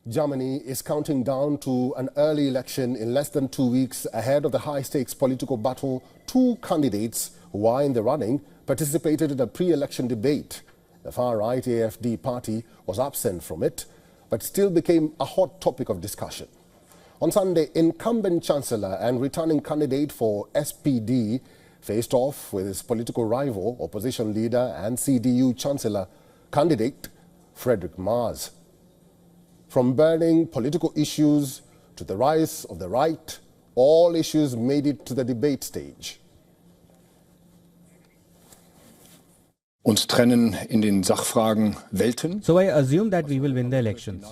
Germany is counting down to an early election in less than 2 weeks ahead of the high-stakes political battle. Two candidates who are in the running participated in a pre-election debate. The far-right AfD party was absent from it, but still became a hot topic of discussion. On Sunday, incumbent Chancellor and returning candidate for SPD faced off with his political rival, opposition leader and CDU Chancellor candidate Friedrich Merz. From burning political issues to the rise of the right, all issues made it to the debate stage. Uns trennen in den Sachfragen Welten. So I assume that we will win the elections,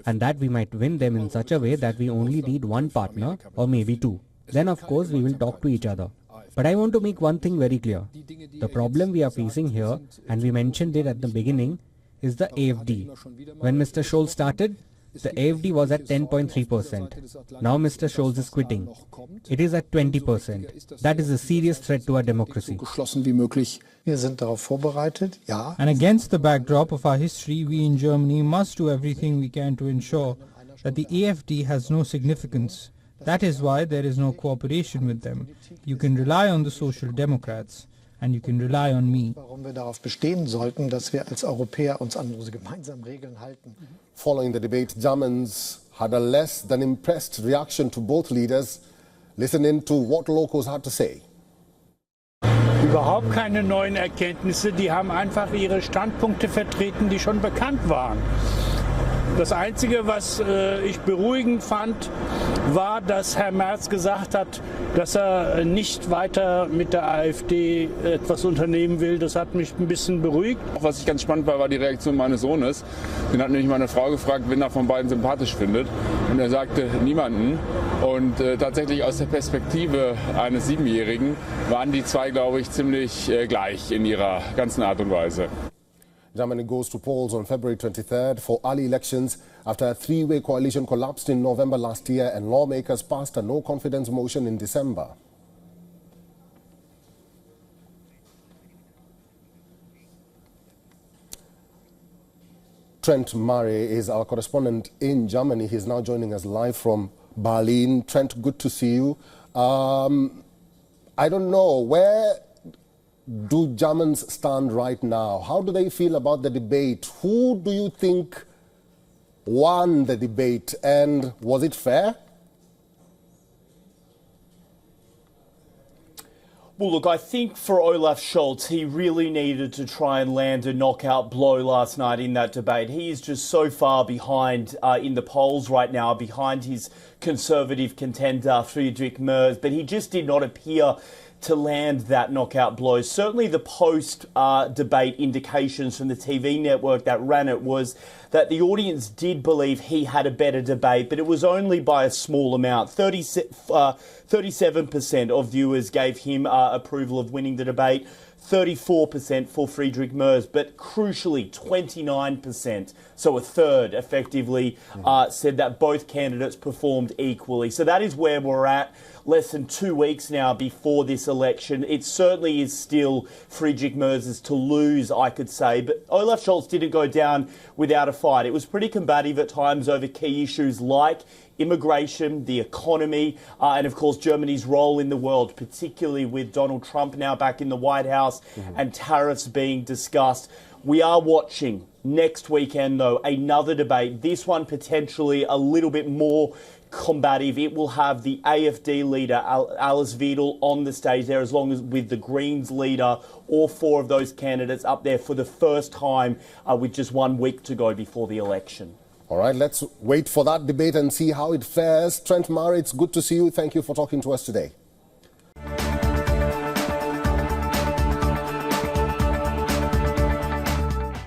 and that we might win them in such a way that we only need one partner or maybe two. Then of course we will talk to each other. But I want to make one thing very clear. The problem we are facing here, and we mentioned it at the beginning, is the AfD. When Mr. Scholz started, the AfD was at 10.3%. Now Mr. Scholz is quitting. It is at 20%. That is a serious threat to our democracy. And against the backdrop of our history, we in Germany must do everything we can to ensure that the AfD has no significance. That is why there is no cooperation with them. You can rely on the Social Democrats. And you can rely on me. Following the debate, Germans had a less than impressed reaction to both leaders. Listen in to what locals had to say. Überhaupt keine neuen Erkenntnisse. Die haben einfach ihre Standpunkte vertreten, die schon bekannt waren. Das Einzige, was ich beruhigend fand, war, dass Herr Merz gesagt hat, dass er nicht weiter mit der AfD etwas unternehmen will. Das hat mich ein bisschen beruhigt. Was ich ganz spannend war die Reaktion meines Sohnes. Den hat nämlich meine Frau gefragt, wen er von beiden sympathisch findet. Und er sagte, niemanden. Und tatsächlich aus der Perspektive eines Siebenjährigen waren die zwei, glaube ich, ziemlich gleich in ihrer ganzen Art und Weise. Germany goes to polls on February 23rd for early elections after a three-way coalition collapsed in November last year and lawmakers passed a no-confidence motion in December. Trent Murray is our correspondent in Germany. He's now joining us live from Berlin. Trent, good to see you. I don't know, where do Germans stand right now? How do they feel about the debate? Who do you think won the debate, and was it fair? Well, look, I think for Olaf Scholz, he really needed to try and land a knockout blow last night in that debate. He is just so far behind in the polls right now, behind his conservative contender, Friedrich Merz, but he just did not appear to land that knockout blow. Certainly the post-debate indications from the TV network that ran it was that the audience did believe he had a better debate, but it was only by a small amount. 37% of viewers gave him approval of winning the debate, 34% for Friedrich Merz, but crucially 29%, so a third effectively, said that both candidates performed equally. So that is where we're at. Less than 2 weeks now before this election. It certainly is still Friedrich Merz's to lose, I could say, but Olaf Scholz didn't go down without a fight. It was pretty combative at times over key issues like immigration, the economy, and of course Germany's role in the world, particularly with Donald Trump now back in the White House and tariffs being discussed. We are watching next weekend, though, another debate, this one potentially a little bit more combative. It will have the AfD leader, Alice Weidel, on the stage there, as long as with the Greens leader, all four of those candidates up there for the first time with just 1 week to go before the election. All right, let's wait for that debate and see how it fares. Trent Murray, it's good to see you. Thank you for talking to us today.